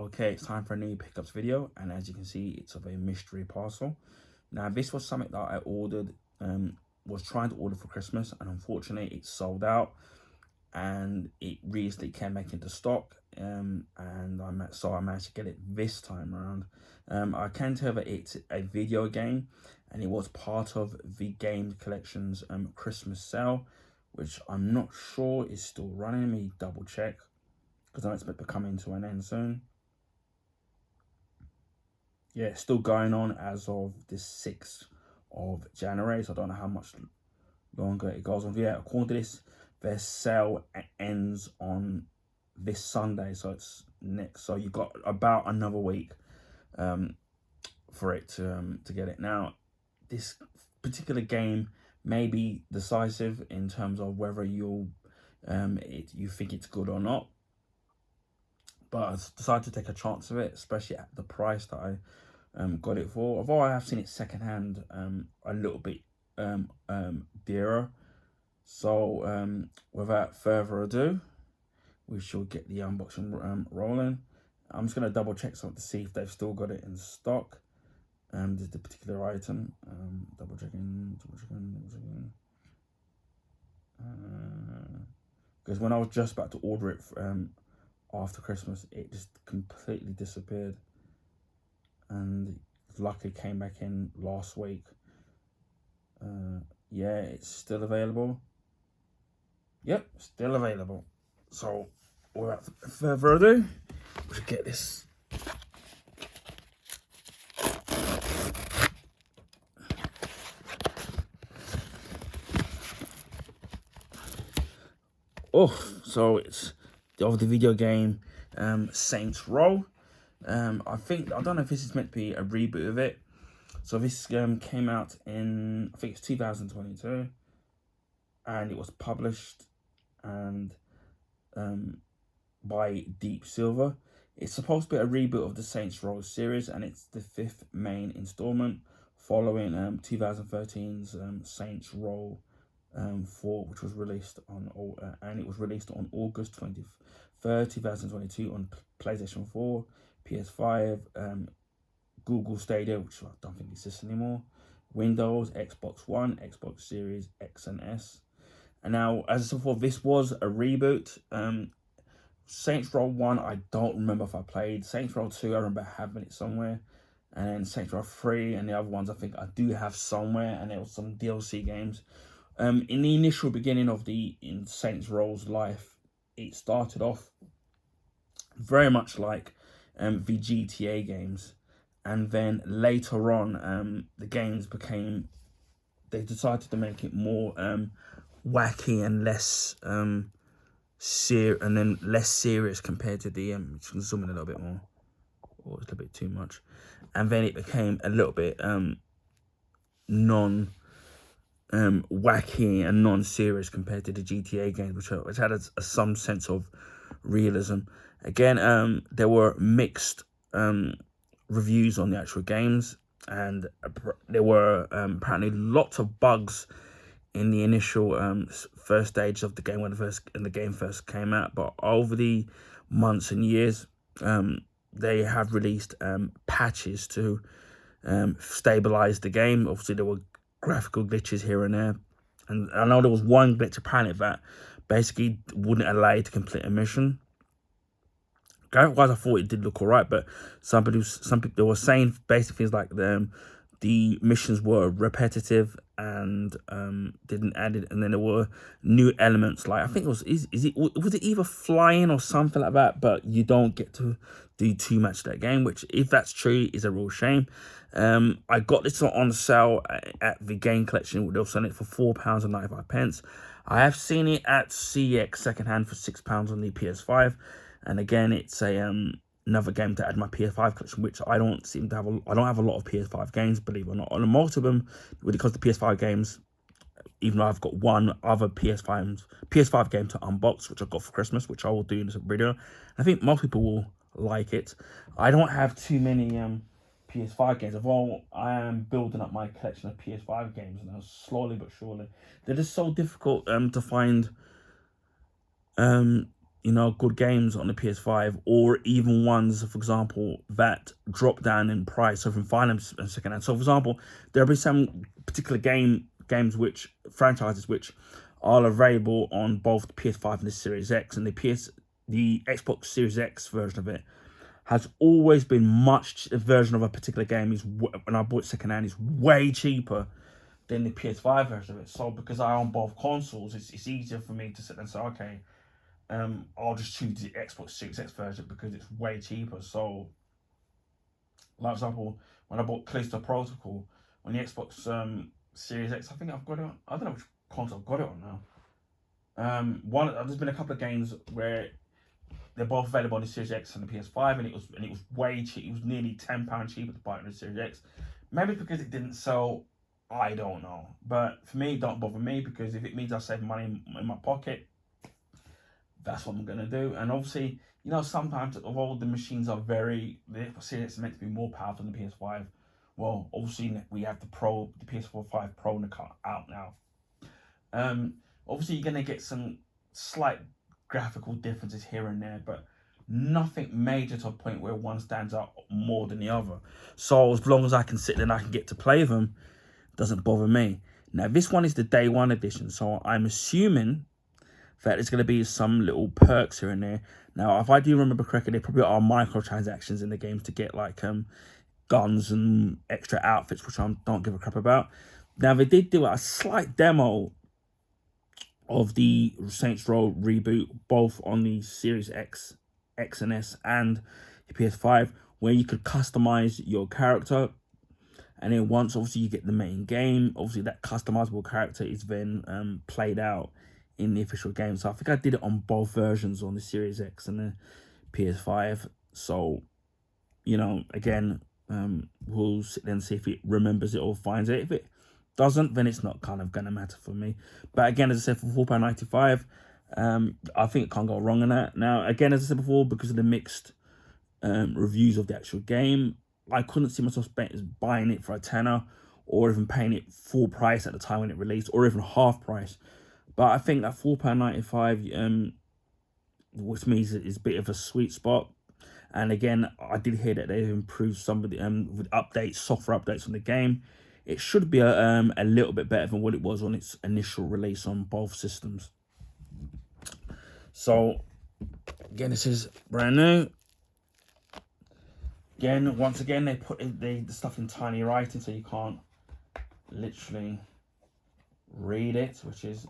Okay, it's time for a new pickups video, and as you can see, it's of a mystery parcel. Now, this was something that I ordered, was trying to order for Christmas, and unfortunately, it's sold out, and it recently came back into stock, and I managed to get it this time around. I can tell that it's a video game, and it was part of the Game Collection's Christmas sale, which I'm not sure is still running. Let me double check, because I expect to come into an end soon. Yeah, it's still going on as of the 6th of January, so I don't know how much longer it goes on. Yeah, according to this, their sale ends on this Sunday, so it's next. So you've got about another week for it to get it. Now, this particular game may be decisive in terms of whether you think it's good or not. But I decided to take a chance of it, especially at the price that I got it for. Although I have seen it secondhand a little bit dearer. So without further ado, we shall get the unboxing rolling. I'm just going to double check something to see if they've still got it in stock. This is the particular item. Double checking. Because when I was just about to order it after Christmas, it just completely disappeared, and luckily came back in last week. Yeah, it's still available. Yep, still available. So without further ado, we should get this. So it's of the video game Saints Row. I don't know if this is meant to be a reboot of it. So this came out in, I think it's 2022, and it was published and by Deep Silver. It's supposed to be a reboot of the Saints Row series, and it's the 5th main installment following 2013's Saints Row 4, which was released on August 23rd, 2022 on PlayStation 4, PS5, Google Stadia, which I don't think exists anymore, Windows, Xbox One, Xbox Series X and S. And now, as I said before, this was a reboot. Saints Row 1, I don't remember if I played. Saints Row 2, I remember having it somewhere. And then Saints Row 3 and the other ones, I think I do have somewhere. And there was some DLC games. In the initial beginning of in Saints Row's life, it started off very much like the GTA games, and then later on, the games they decided to make it more wacky and less less serious compared to the which can zoom in a little bit more. Oh, it's a little bit too much. And then it became a little bit wacky and non-serious compared to the GTA games, which had some sense of realism. Again, there were mixed reviews on the actual games, and there were apparently lots of bugs in the initial first stage of the game when the game first came out. But over the months and years, they have released patches to stabilize the game. Obviously, there were graphical glitches here and there, and I know there was one glitch apparently that basically wouldn't allow you to complete a mission. Graphic-wise, I thought it did look alright, but some people were saying basic things like the missions were repetitive and didn't add it, and then there were new elements like, I think it was was it either flying or something like that, but you don't get to do too much of that game, which, if that's true, is a real shame. I got this on sale at the Game Collection. They were selling it for £4.95. I have seen it at CX secondhand for £6 on the PS5, and again, it's another game to add to my PS5 collection, which I don't seem to have. I don't have a lot of PS5 games, believe it or not. On most of them, when it comes to PS5 games, even though I've got one other PS5 game to unbox, which I got for Christmas, which I will do in this video. I think most people will like it. I don't have too many PS5 games, although I am building up my collection of PS5 games now, slowly but surely. They're just so difficult to find good games on the PS5, or even ones, for example, that drop down in price, so from finance and second hand. So, for example, there'll be some particular games which franchises which are available on both the PS5 and the Series X, and the Xbox Series X version of it has always been a version of a particular game when I bought secondhand is way cheaper than the PS5 version of it. So because I own both consoles, it's easier for me to sit there and say, okay, I'll just choose the Xbox Series X version because it's way cheaper. So, like for example, when I bought Callisto Protocol on the Xbox Series X, I think I've got it on. I don't know which console I've got it on now. There's been a couple of games where they're both available on the Series X and the PS5, and it was way cheap. It was nearly £10 cheaper to buy it on the Series X. Maybe because it didn't sell, I don't know. But for me, it don't bother me, because if it means I save money in my pocket, that's what I'm gonna do. And obviously, sometimes although the machines are the Series X is meant to be more powerful than the PS5. Well, obviously we have the PS4 5 Pro out now. Obviously you're gonna get some slight graphical differences here and there, but nothing major to a point where one stands out more than the other. So as long as I can sit there and I can get to play them, it doesn't bother me. Now this one is the day one edition, so I'm assuming that there's going to be some little perks here and there. Now, if I do remember correctly, there probably are microtransactions in the games to get like guns and extra outfits, which I don't give a crap about. Now, they did do a slight demo of the Saints Row reboot, both on the Series X, X and S, and the PS5, where you could customize your character. And then once, obviously, you get the main game, obviously that customizable character is then played out in the official game. So I think I did it on both versions, on the Series X and the PS5. So, again, we'll sit there and see if it remembers it or finds it. If it doesn't, then it's not kind of going to matter for me. But again, as I said, for £4.95, I think it can't go wrong in that. Now, again, as I said before, because of the mixed reviews of the actual game, I couldn't see myself buying it for a tenner, or even paying it full price at the time when it released, or even half price. But I think that £4.95, which means is a bit of a sweet spot. And again, I did hear that they've improved some of the with software updates on the game. It should be a little bit better than what it was on its initial release on both systems. So again, this is brand new. Again, once again, they put the stuff in tiny writing, so you can't literally read it, which is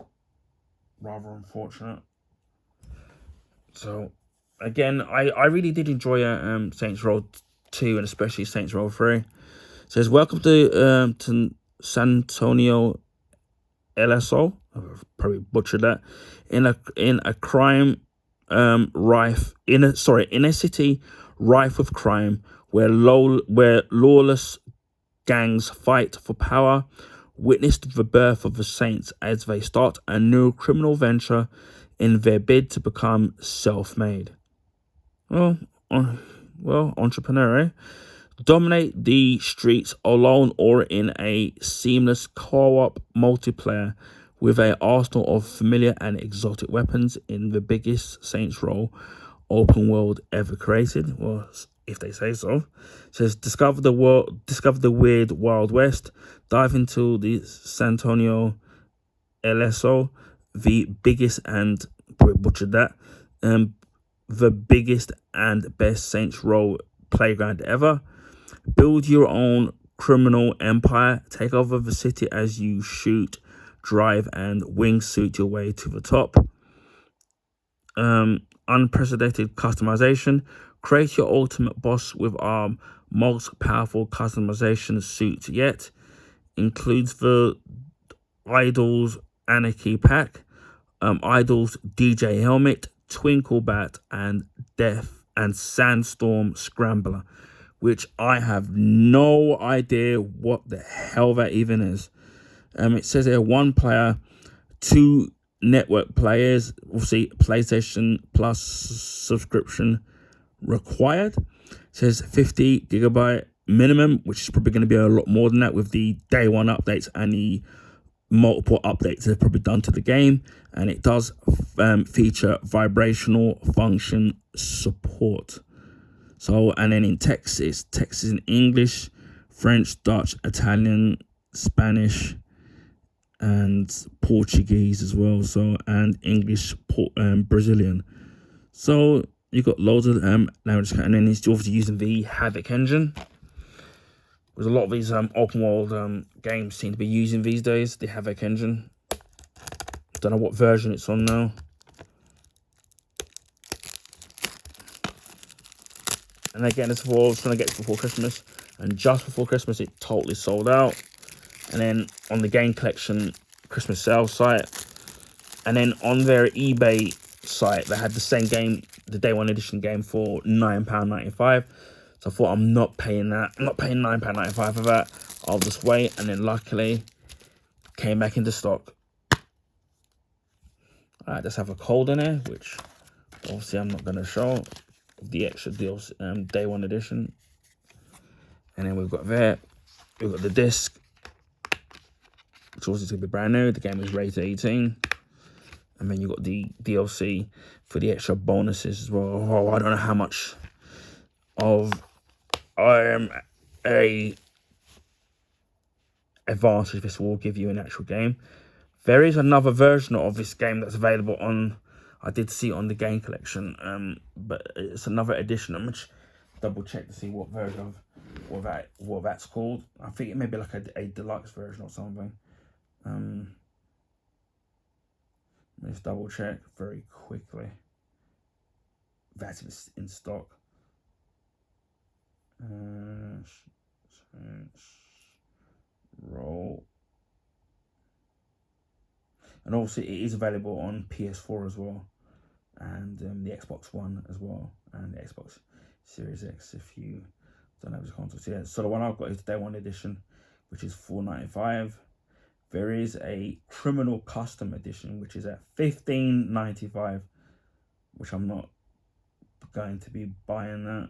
rather unfortunate. So again, I really did enjoy Saints Row 2, and especially Saints Row 3. It says, welcome to San Antonio, LSO. I've probably butchered that. In a crime rife in a city rife with crime, where lawless gangs fight for power. Witness the birth of the Saints as they start a new criminal venture in their bid to become self-made. Well, entrepreneur, eh? Dominate the streets alone or in a seamless co-op multiplayer with an arsenal of familiar and exotic weapons in the biggest Saints Row open world ever created. Well, if they say so. It says, discover the weird Wild West, dive into the San Antonio LSO, the biggest and butchered that, the biggest and best Saints Row playground ever. Build your own criminal empire, take over the city as you shoot, drive, and wingsuit your way to the top. Unprecedented customization. Create your ultimate boss with our most powerful customization suit yet. Includes the Idols Anarchy Pack, Idols DJ Helmet, Twinkle Bat, and Death and Sandstorm Scrambler, which I have no idea what the hell that even is. It says here 1 player, 2 network players, obviously PlayStation Plus subscription required. It says 50 gigabyte minimum, which is probably going to be a lot more than that with the day one updates and the multiple updates they've probably done to the game, and it does feature vibrational function support. So, and then in text, it's text is in English, French, Dutch, Italian, Spanish, and Portuguese as well. So, and English, Brazilian. So you got loads of languages, and then it's obviously using the Havoc engine. Because a lot of these open world games seem to be using these days the Havoc engine. Don't know what version it's on now. And again, this was I was trying to get it before Christmas, and just before Christmas it totally sold out. And then on the game collection Christmas sales site, and then on their eBay site they had the same game, the day one edition game, for £9.95. So I thought, I'm not paying that. I'm not paying £9.95 for that. I'll just wait. And then luckily came back into stock. Alright, let's have a code in there, which obviously I'm not going to show. The extra deals, day one edition. And then we've got there. We've got the disc, which obviously is going to be brand new. The game is rated 18. And then you've got the DLC for the extra bonuses as well. Oh, I don't know how much of a advantage this will give you in actual game. There is another version of this game that's available on, I did see it on the game collection, but it's another edition. I'm gonna double check to see what version of what that's called. I think it may be like a deluxe version or something. Let's double check very quickly. That's in stock. Roll. And also it is available on PS4 as well, and the Xbox One as well, and the Xbox Series X if you don't have the consoles yet. So the one I've got is the day one edition, which is $4.95. There is a criminal custom edition which is at $15.95, which I'm not going to be buying that.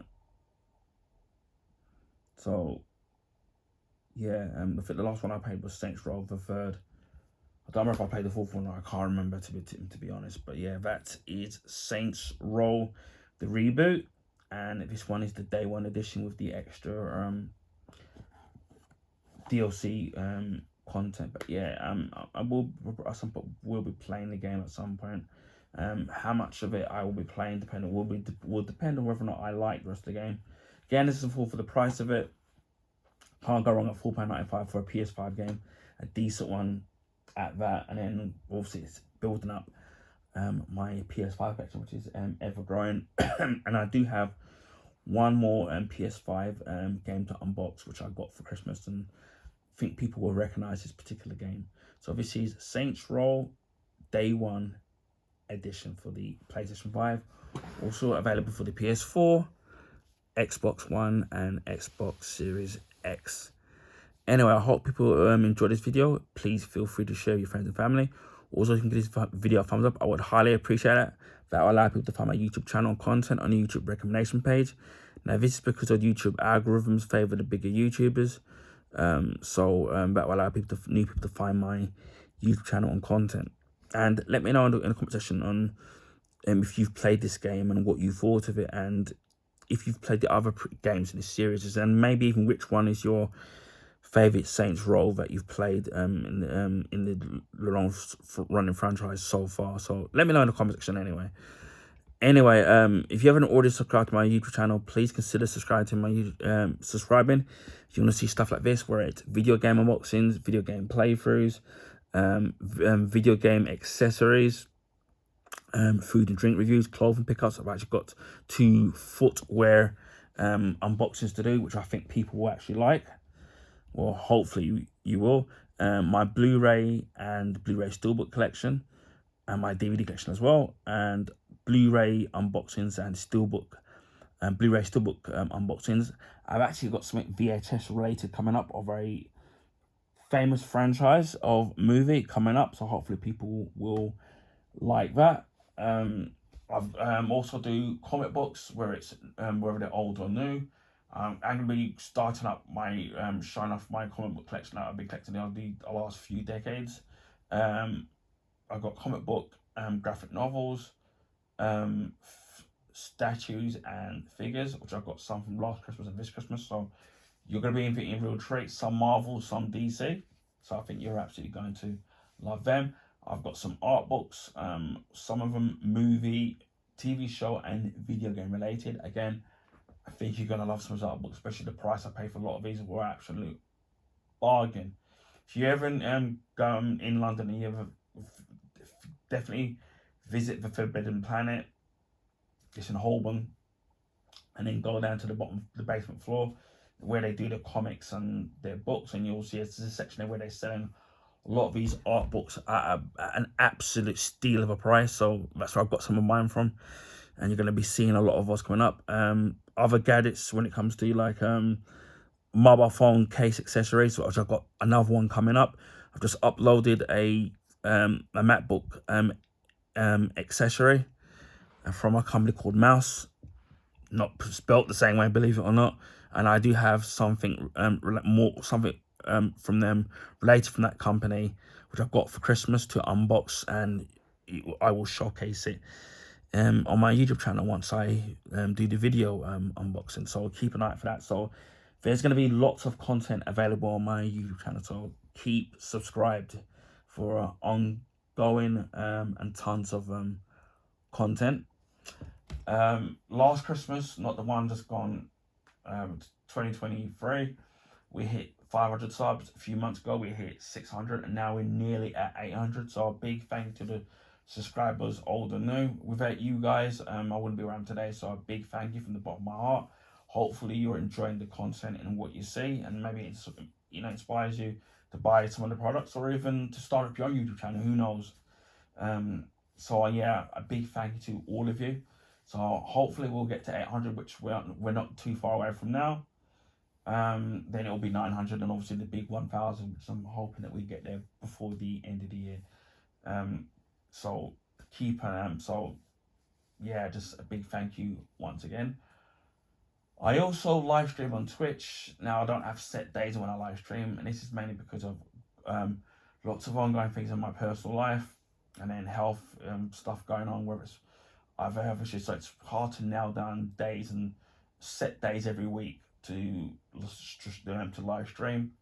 So yeah, I think the last one I paid was Saints Row the third. I don't remember if I paid the fourth one, or I can't remember to be honest. But yeah, that is Saints Row the reboot, and this one is the day one edition with the extra DLC content. But yeah, I will at some point will be playing the game at some point. How much of it I will be playing will depend on whether or not I like the rest of the game. Again, this is all for the price of it. Can't go wrong at £4.95 for a PS5 game, a decent one at that. And then obviously it's building up my PS5 collection, which is ever growing. And I do have one more PS5 game to unbox, which I got for Christmas, and I think people will recognize this particular game. So this is Saints Row Day One Edition for the PlayStation 5, also available for the PS4, Xbox One, and Xbox Series X. Anyway, I hope people enjoyed this video. Please feel free to share with your friends and family. Also, you can give this video a thumbs up. I would highly appreciate it. That will allow people to find my YouTube channel and content on the YouTube recommendation page. Now, this is because of YouTube algorithms favor the bigger YouTubers. That will allow new people to find my YouTube channel and content. And let me know in the comment section on if you've played this game and what you thought of it, and if you've played the other games in this series, and maybe even which one is your favorite Saints Row that you've played in the long running franchise so far. So let me know in the comment section anyway. If you haven't already subscribed to my YouTube channel, please consider subscribing to my subscribing. If you want to see stuff like this, where it's video game unboxings, video game playthroughs, video game accessories, food and drink reviews, clothing pickups. I've actually got 2 footwear unboxings to do, which I think people will actually like. Well, hopefully you will. My Blu-ray and Blu-ray Steelbook collection, and my DVD collection as well, and Blu-ray unboxings and Steelbook and Blu-ray Steelbook unboxings. I've actually got something VHS related coming up of a famous franchise of movie coming up, so hopefully people will like that. I've also do comic books, where it's whether they're old or new. I'm going to be starting up my showing off my comic book collection that I've been collecting over the last few decades. I've got comic book, graphic novels, statues and figures, which I've got some from last Christmas and this Christmas. So you're going to be in real treats, some Marvel, some DC. So I think you're absolutely going to love them. I've got some art books, some of them movie, TV show, and video game related. Again, I think you're going to love some of those art books, especially the price I pay for a lot of these were absolute bargain. If you ever go in London and you ever definitely visit the Forbidden Planet, it's in Holborn, and then go down to the bottom, the basement floor, where they do the comics and their books, and you'll see there's a section there where they're selling a lot of these art books at an absolute steal of a price. So that's where I've got some of mine from, and you're going to be seeing a lot of what's coming up. Other gadgets when it comes to like mobile phone case accessories, which I've got another one coming up. I've just uploaded a MacBook accessory from a company called Mouse, not spelt the same way, believe it or not. And I do have something from them related from that company, which I've got for Christmas to unbox, and I will showcase it on my YouTube channel once I do the video unboxing. So keep an eye out for that. So there's going to be lots of content available on my YouTube channel, so keep subscribed for ongoing and tons of content. Last Christmas, not the one just gone, 2023, we hit 500 subs. A few months ago we hit 600, and now we're nearly at 800. So a big thank you to the subscribers, old and new. Without you guys, I wouldn't be around today. So a big thank you from the bottom of my heart. Hopefully you're enjoying the content and what you see, and maybe it's, inspires you to buy some of the products, or even to start up your own YouTube channel. Who knows? So yeah, a big thank you to all of you. So hopefully we'll get to 800, which we're not too far away from now. Then it'll be 900, and obviously the big 1,000, which I'm hoping that we get there before the end of the year. So keep so yeah, just a big thank you once again. I also live stream on Twitch. Now I don't have set days when I live stream, and this is mainly because of lots of ongoing things in my personal life, and then health stuff going on, whether it's either health issues, so it's hard to nail down days and set days every week to live stream.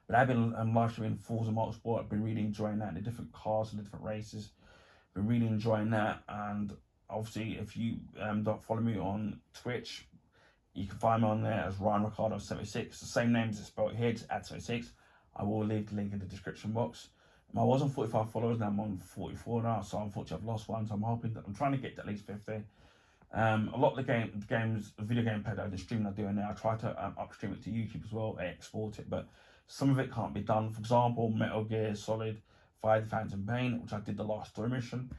But I've been live streaming Forza Motorsport. I've been really enjoying that, the different cars and the different races. Been really enjoying that, and obviously if you don't follow me on Twitch, you can find me on there as Ryan Ricardo 76, the same name as it's spelled here, just add 76. I will leave the link in the description box. I was on 45 followers, now I'm on 44 now, so unfortunately I've lost one, so I'm trying to get to at least 50. A lot of the video game play that I stream I do now, I try to upstream it to YouTube as well, export it, but some of it can't be done. For example, Metal Gear Solid Fire the Phantom Pain, which I did the last story mission,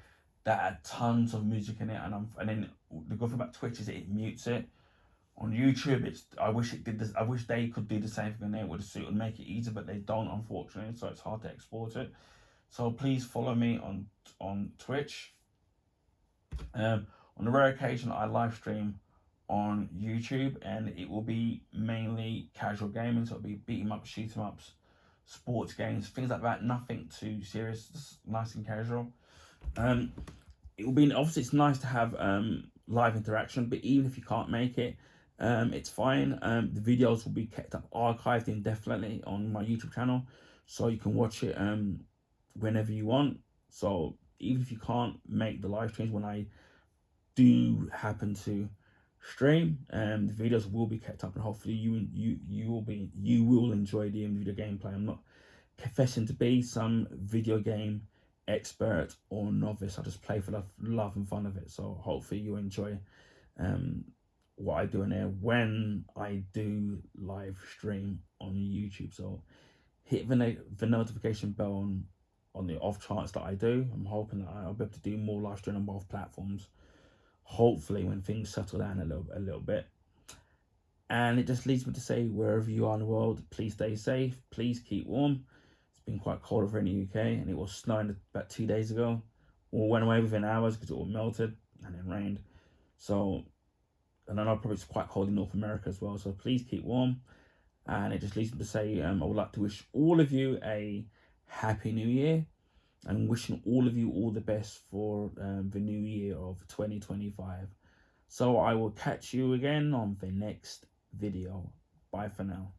that had tons of music in it, and then the good thing about Twitch is it mutes it. On YouTube, I wish it did this. I wish they could do the same thing on there with a suit and make it easier, but they don't, unfortunately. So it's hard to export it. So please follow me on Twitch. On a rare occasion, I live stream on YouTube, and it will be mainly casual gaming. So it'll be beat 'em up, shoot 'em ups, sports games, things like that. Nothing too serious, just nice and casual. It will be, obviously it's nice to have live interaction, but even if you can't make it, it's fine. The videos will be kept up archived indefinitely on my YouTube channel, so you can watch it whenever you want. So even if you can't make the live streams when I do happen to stream, the videos will be kept up, and hopefully you will enjoy the video gameplay. I'm not confessing to be some video game expert or novice. I just play for the love and fun of it. So hopefully you enjoy what I do in there when I do live stream on YouTube. So hit the notification bell on the off chance that I do. I'm hoping that I'll be able to do more live stream on both platforms, hopefully when things settle down a little bit. And it just leads me to say, wherever you are in the world, please stay safe, please keep warm. It's been quite cold over in the UK, and it was snowing about 2 days ago. All went away within hours because it all melted and then rained. So, and I know probably it's quite cold in North America as well, so please keep warm. And it just leads me to say, I would like to wish all of you a Happy New Year, and wishing all of you all the best for the new year of 2025. So I will catch you again on the next video. Bye for now.